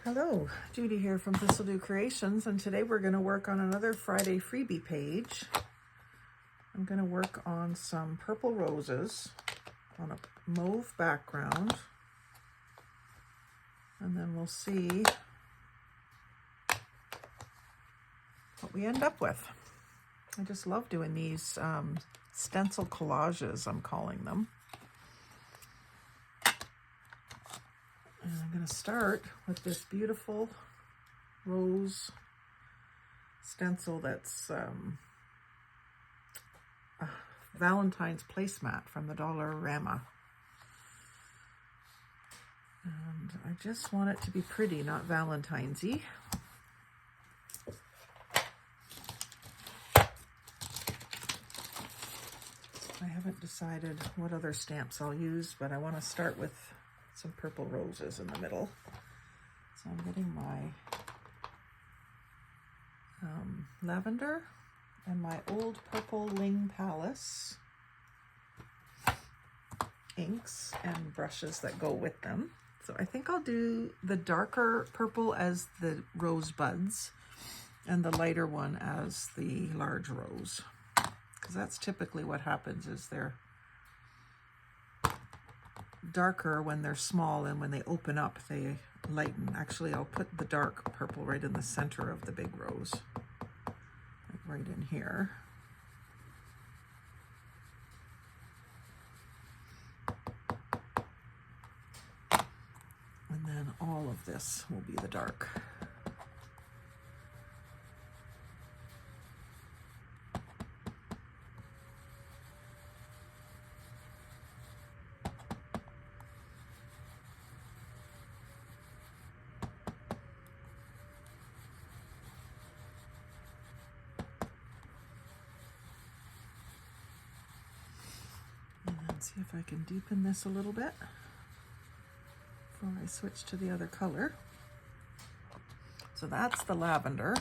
Hello, Judy here from Thistledew Creations, and today we're going to work on another Friday freebie page. I'm going to work on some purple roses on a mauve background, and then we'll see what we end up with. I just love doing these stencil collages, I'm calling them. And I'm going to start with this beautiful rose stencil that's a Valentine's placemat from the Dollarama. And I just want it to be pretty, not Valentine's-y. I haven't decided what other stamps I'll use, but I want to start with some purple roses in the middle. So I'm getting my lavender and my old purple Ling Palace inks and brushes that go with them. So I think I'll do the darker purple as the rose buds and the lighter one as the large rose, because that's typically what happens, is they're darker when they're small, and when they open up they lighten. Actually, I'll put the dark purple right in the center of the big rose, like right in here. And then all of this will be the dark. See if I can deepen this a little bit before I switch to the other color. So that's the lavender.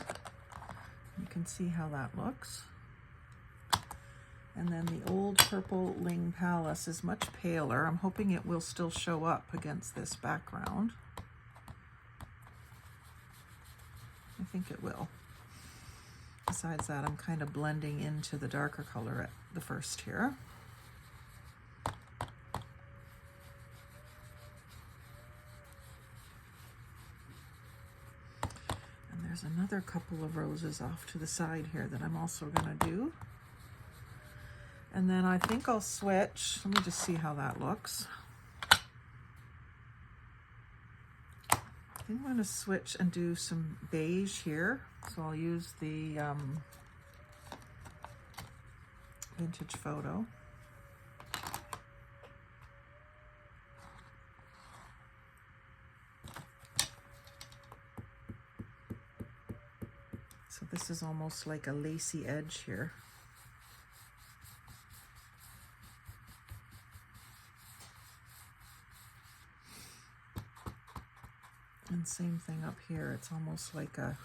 You can see how that looks. And then the old purple Ling Palace is much paler. I'm hoping it will still show up against this background. I think it will. Besides that, I'm kind of blending into the darker color at the first here. There's another couple of roses off to the side here that I'm also going to do. And then I think I'll switch. Let me just see how that looks. I think I'm going to switch and do some beige here. So I'll use the Vintage Photo. So this is almost like a lacy edge here. And same thing up here. It's almost like a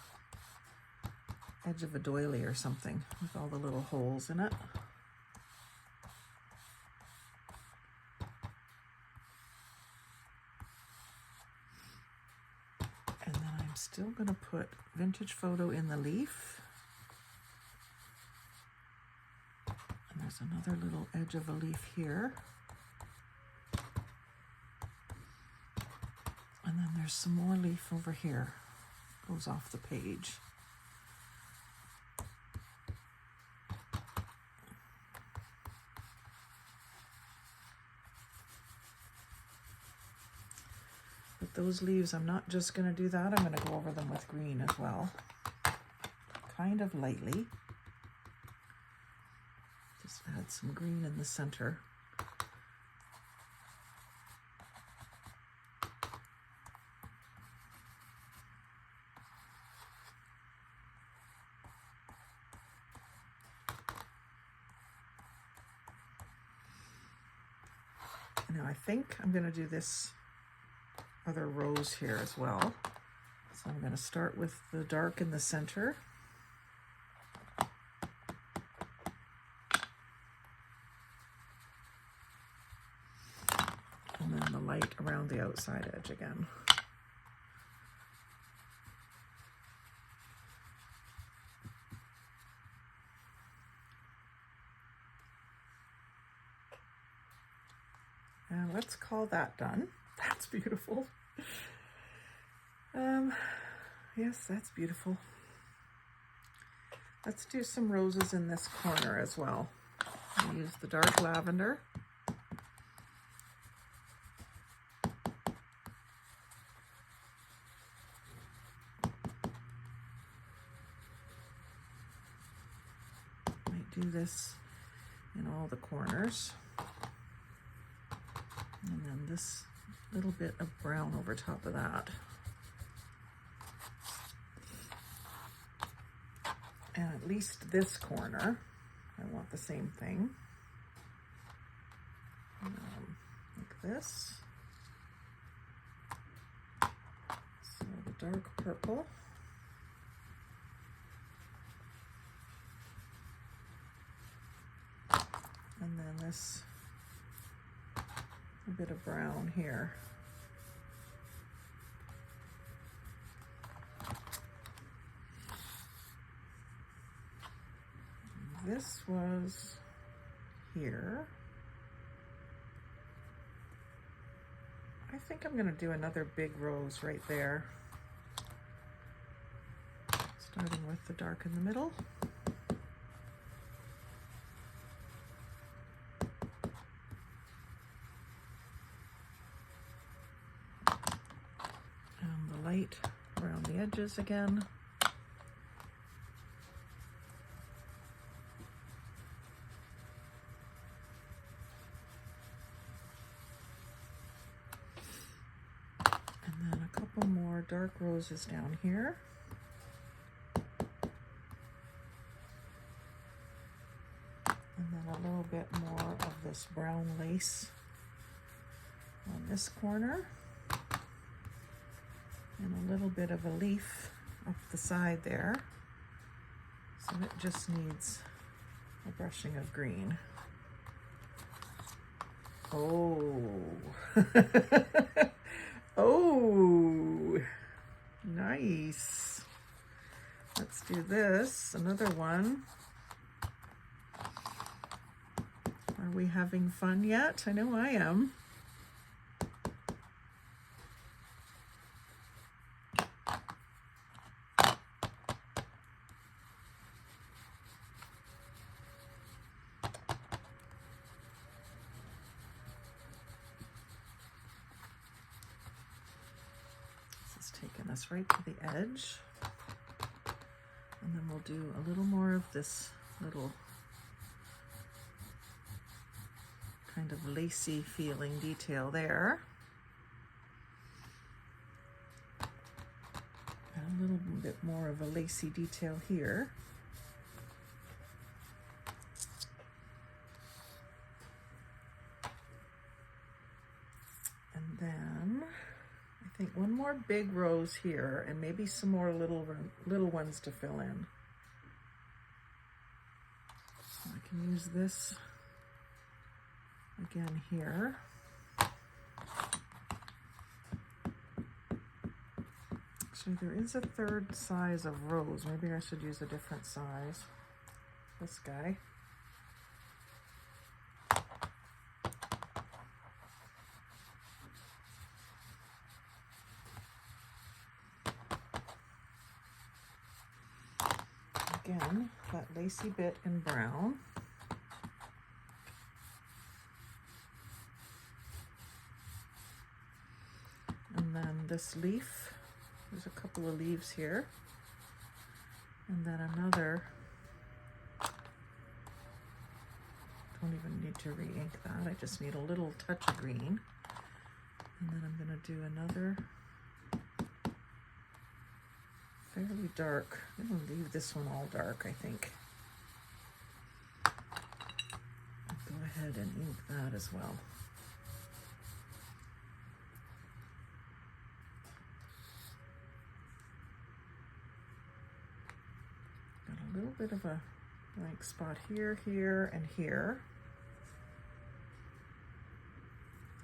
edge of a doily or something with all the little holes in it. And then I'm still going to put Vintage Photo in the leaf. And there's another little edge of a leaf here. And then there's some more leaf over here. Goes off the page. But those leaves, I'm not just going to do that. I'm going to go over them with green as well. Kind of lightly. Just add some green in the center. Now I think I'm going to do this other rose here as well. So I'm going to start with the dark in the center. And then the light around the outside edge again. And let's call that done. That's beautiful. Yes, that's beautiful. Let's do some roses in this corner as well. I'll use the dark lavender. Might do this in all the corners. And then this little bit of brown over top of that. And at least this corner, I want the same thing. Like this. So the dark purple. And then this a bit of brown here. This was here. I think I'm going to do another big rose right there. Starting with the dark in the middle. And the light around the edges again. More dark roses down here. And then a little bit more of this brown lace on this corner. And a little bit of a leaf up the side there. So it just needs a brushing of green. Oh. Oh, nice. Let's do this, another one. Are we having fun yet? I know I am. Taking us right to the edge, and then we'll do a little more of this little kind of lacy feeling detail there, and a little bit more of a lacy detail here. And then I think one more big rose here, and maybe some more little ones to fill in. So I can use this again here. Actually, there is a third size of rose. Maybe I should use a different size. This guy. Again, that lacy bit in brown. And then this leaf, there's a couple of leaves here. And then another, don't even need to re-ink that, I just need a little touch of green. And then I'm going to do another fairly dark. I'm going to leave this one all dark, I think. I'll go ahead and ink that as well. Got a little bit of a blank spot here, here, and here.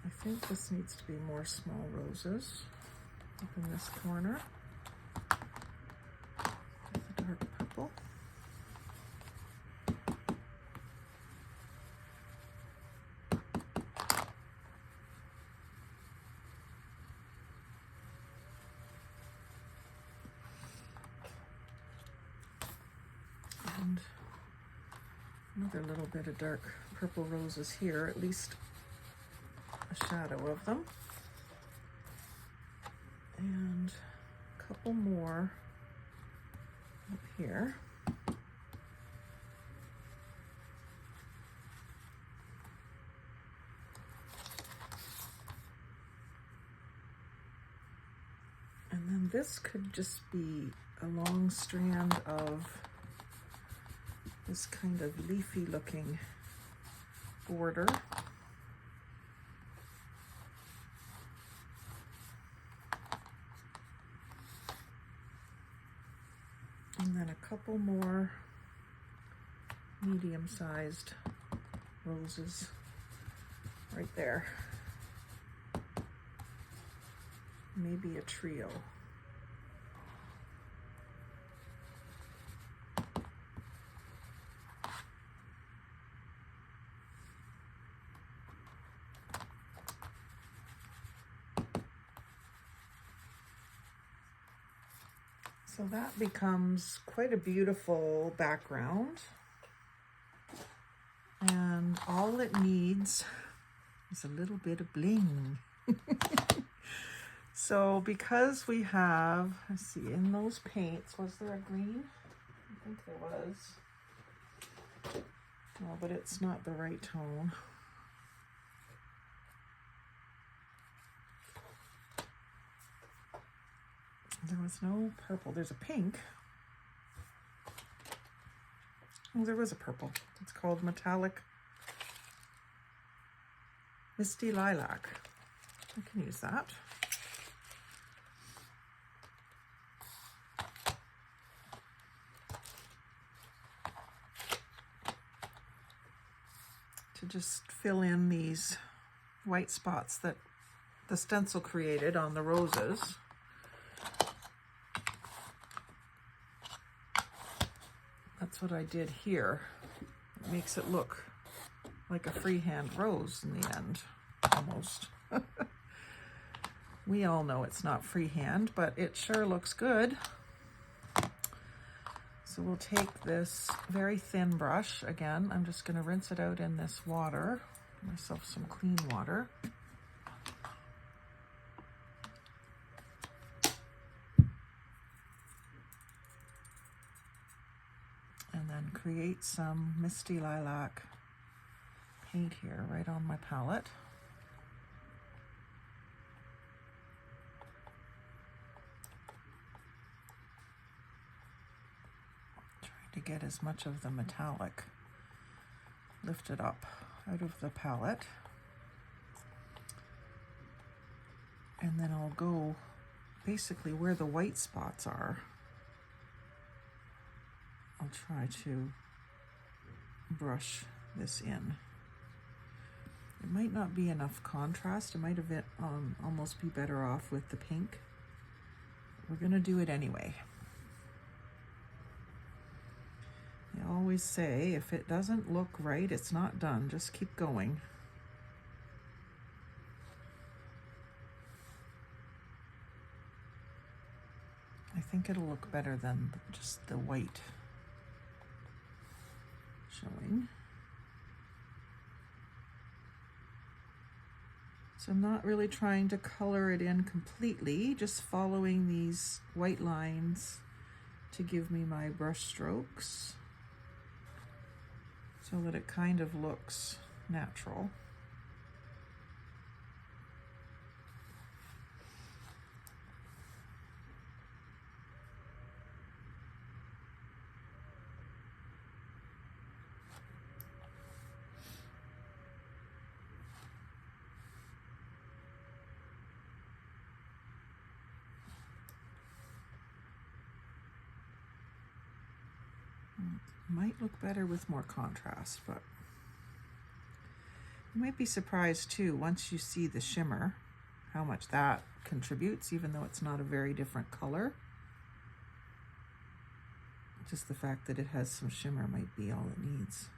I think this needs to be more small roses up in this corner. Dark purple. Another little bit of dark purple roses here, at least a shadow of them. And a couple more up here. And then this could just be a long strand of this kind of leafy looking border. And then a couple more medium-sized roses right there. Maybe a trio. So that becomes quite a beautiful background. And all it needs is a little bit of bling. So because we have, let's see, in those paints, was there a green? I think there was. Oh, but it's not the right tone. There was no purple. There's a pink. Oh, there was a purple. It's called Metallic Misty Lilac. I can use that. To just fill in these white spots that the stencil created on the roses. That's what I did here. It makes it look like a freehand rose in the end, almost. We all know it's not freehand, but it sure looks good. So we'll take this very thin brush. Again, I'm just going to rinse it out in this water. Give myself some clean water. And then create some Misty Lilac paint here right on my palette. To get as much of the metallic lifted up out of the palette. And then I'll go basically where the white spots are. I'll try to brush this in. It might not be enough contrast. It might have almost be better off with the pink. We're gonna do it anyway. I always say, if it doesn't look right, it's not done. Just keep going. I think it'll look better than just the white showing. So I'm not really trying to color it in completely, just following these white lines to give me my brush strokes, so that it kind of looks natural. Might look better with more contrast, but you might be surprised too, once you see the shimmer, how much that contributes, even though it's not a very different color. Just the fact that it has some shimmer might be all it needs.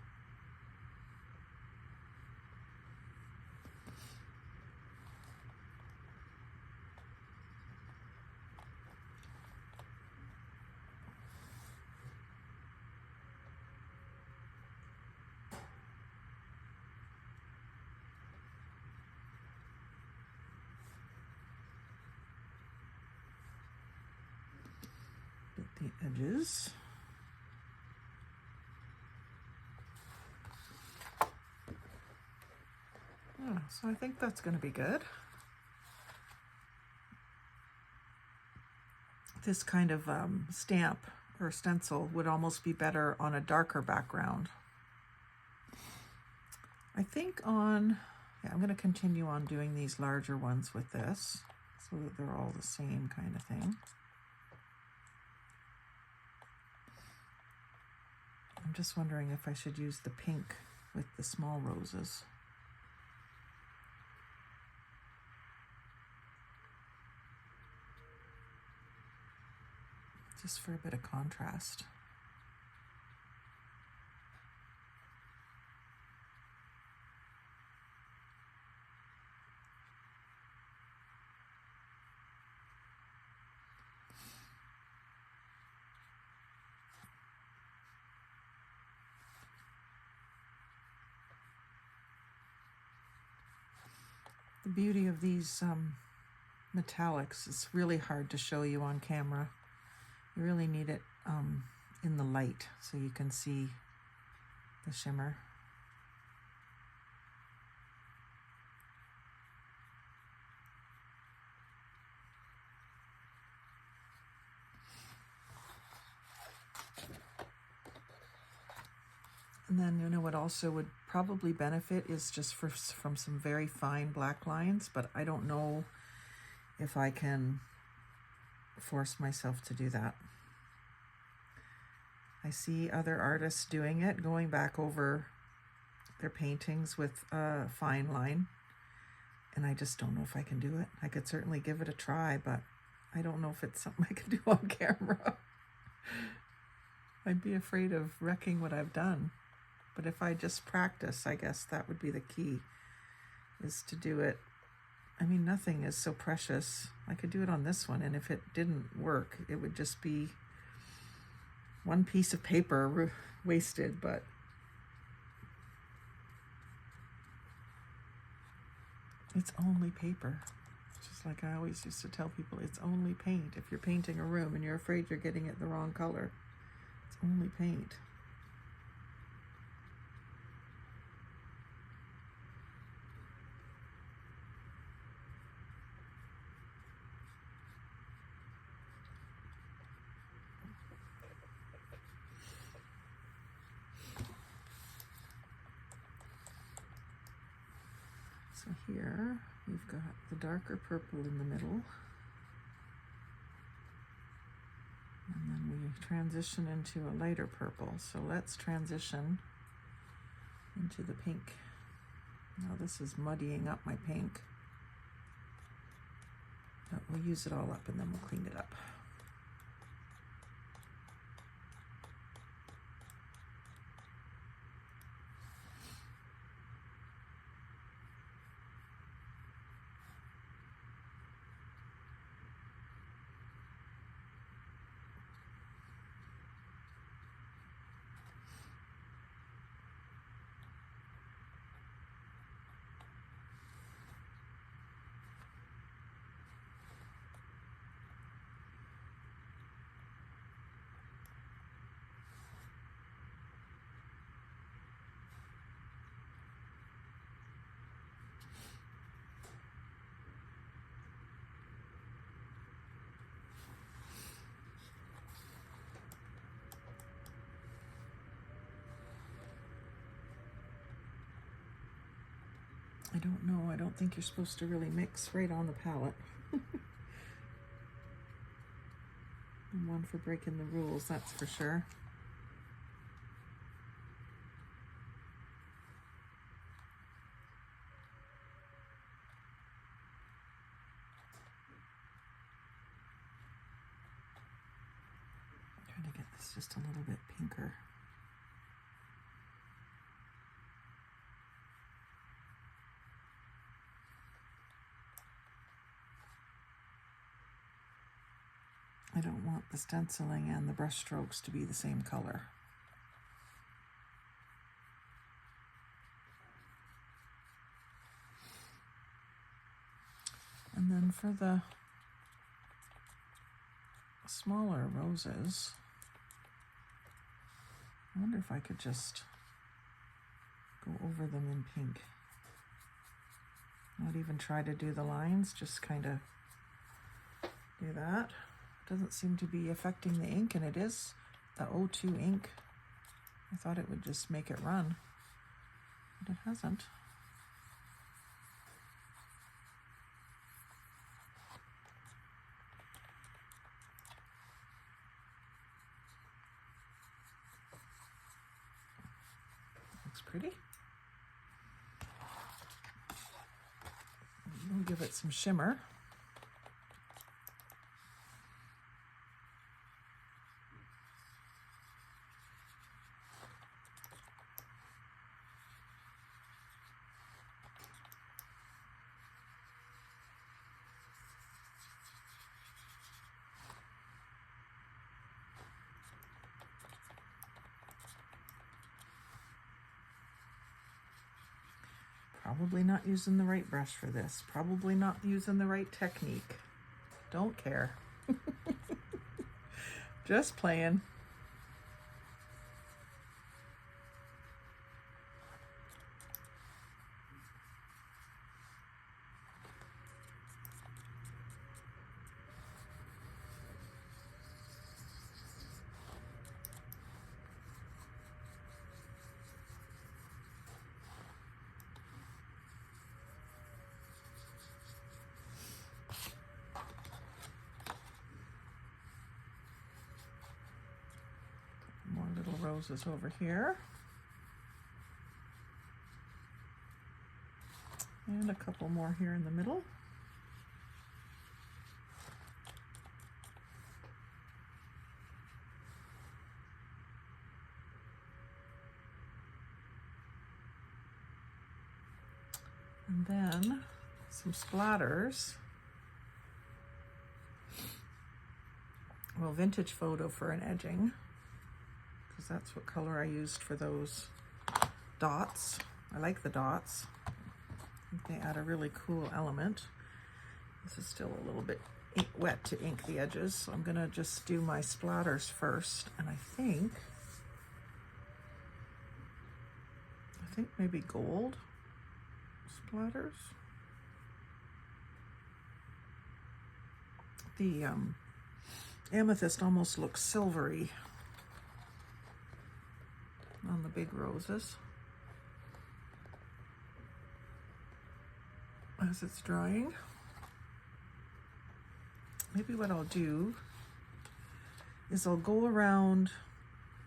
the edges. Yeah, so I think that's going to be good. This kind of stamp or stencil would almost be better on a darker background. I think I'm going to continue on doing these larger ones with this so that they're all the same kind of thing. I'm just wondering if I should use the pink with the small roses. Just for a bit of contrast. The beauty of these metallics is really hard to show you on camera. You really need it in the light so you can see the shimmer. And then, you know, what also would probably benefit is just from some very fine black lines, but I don't know if I can force myself to do that. I see other artists doing it, going back over their paintings with a fine line, and I just don't know if I can do it. I could certainly give it a try, but I don't know if it's something I can do on camera. I'd be afraid of wrecking what I've done. But if I just practice, I guess that would be the key, is to do it. I mean, nothing is so precious. I could do it on this one, and if it didn't work, it would just be one piece of paper wasted, but it's only paper. Just like I always used to tell people, it's only paint. If you're painting a room and you're afraid you're getting it the wrong color, it's only paint. So here we've got the darker purple in the middle, and then we transition into a lighter purple. So let's transition into the pink. Now this is muddying up my pink, but we'll use it all up and then we'll clean it up. I don't know. I don't think you're supposed to really mix right on the palette. I'm one for breaking the rules, that's for sure. I'm trying to get this just a little bit pinker. I don't want the stenciling and the brush strokes to be the same color. And then for the smaller roses. I wonder if I could just go over them in pink. Not even try to do the lines, just kind of do that. Doesn't seem to be affecting the ink, and it is the O2 ink. I thought it would just make it run, but it hasn't. Looks pretty. We'll give it some shimmer. Probably not using the right brush for this. Probably not using the right technique. Don't care. Just playing. More little roses over here. And a couple more here in the middle. And then some splatters. Well, vintage photo for an edging, because that's what color I used for those dots. I like the dots. I think they add a really cool element. This is still a little bit wet to ink the edges, so I'm gonna just do my splatters first. And I think maybe gold splatters. The amethyst almost looks silvery on the big roses as it's drying. Maybe what I'll do is I'll go around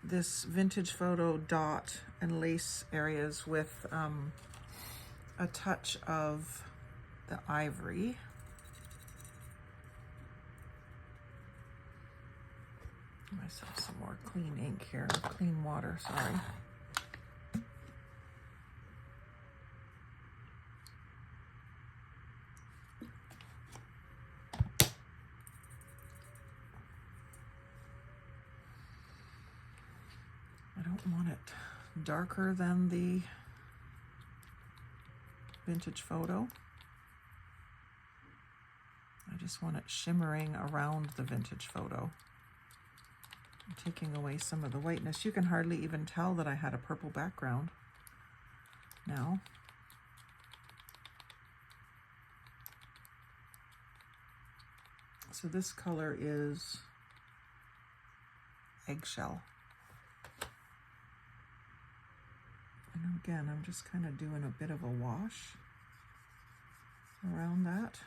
this vintage photo dot and lace areas with a touch of the ivory. Give myself some more clean ink here, clean water, sorry. I don't want it darker than the vintage photo. I just want it shimmering around the vintage photo. I'm taking away some of the whiteness. You can hardly even tell that I had a purple background now. So this color is eggshell. And again, I'm just kind of doing a bit of a wash around that.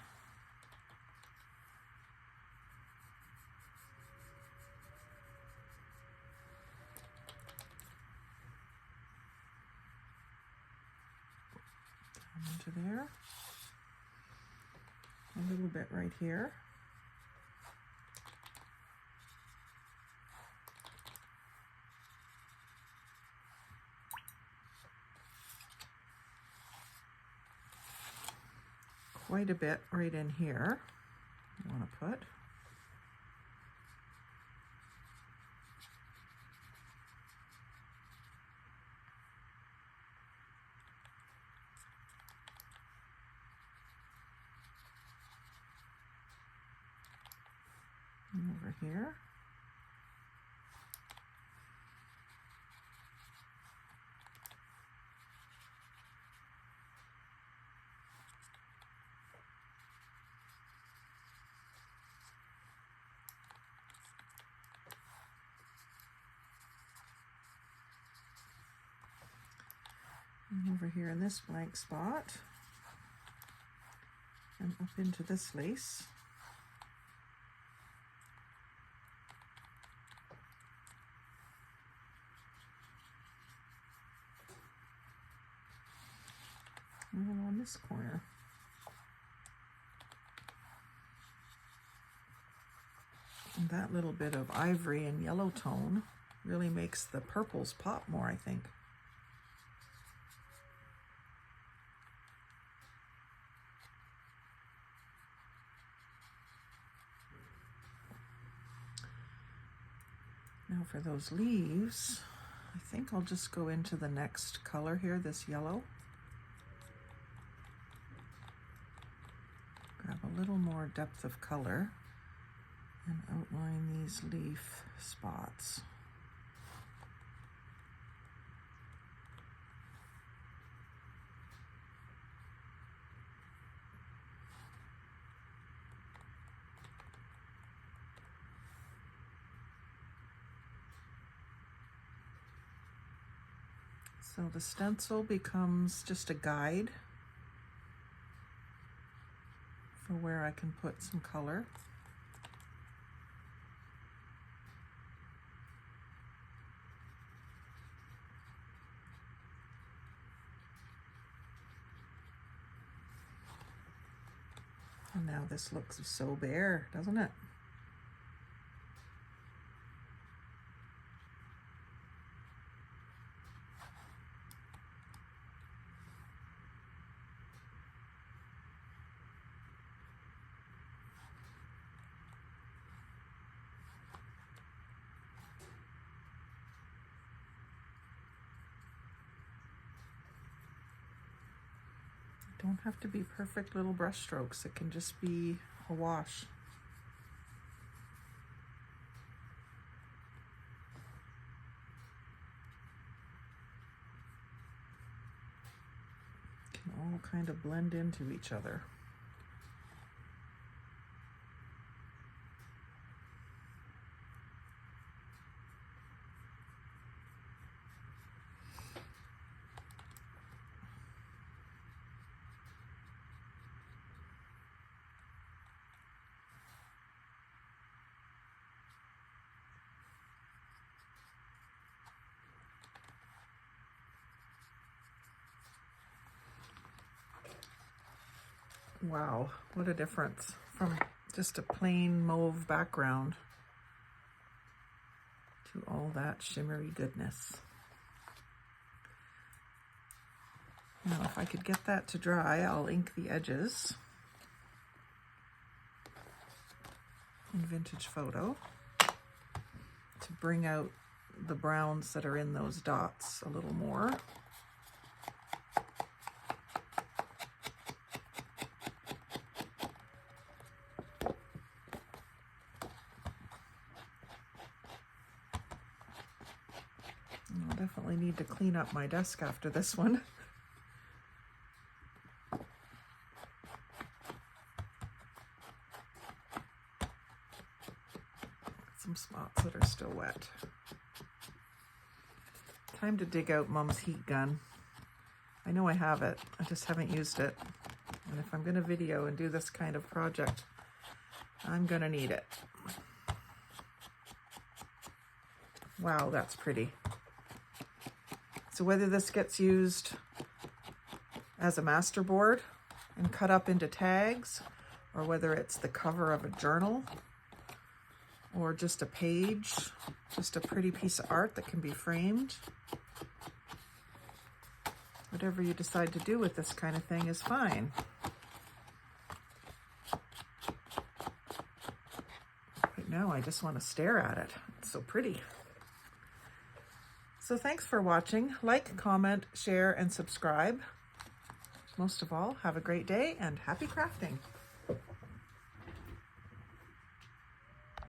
Down into there. A little bit right here. Quite a bit right in here I want to put. And over here. And over here in this blank spot, and up into this lace. And then on this corner. And that little bit of ivory and yellow tone really makes the purples pop more, I think. Now for those leaves, I think I'll just go into the next color here, this yellow. Grab a little more depth of color and outline these leaf spots. So the stencil becomes just a guide for where I can put some color. And now this looks so bare, doesn't it? Don't have to be perfect little brush strokes. It can just be a wash. Can all kind of blend into each other. Wow, what a difference from just a plain mauve background to all that shimmery goodness. Now, if I could get that to dry, I'll ink the edges in Vintage Photo to bring out the browns that are in those dots a little more. I'll definitely need to clean up my desk after this one. Some spots that are still wet. Time to dig out Mom's heat gun. I know I have it, I just haven't used it. And if I'm going to video and do this kind of project, I'm going to need it. Wow, that's pretty. So whether this gets used as a masterboard and cut up into tags, or whether it's the cover of a journal, or just a page, just a pretty piece of art that can be framed. Whatever you decide to do with this kind of thing is fine. Right now I just want to stare at it. It's so pretty. So thanks for watching. Like, comment, share, and subscribe. Most of all, have a great day and happy crafting.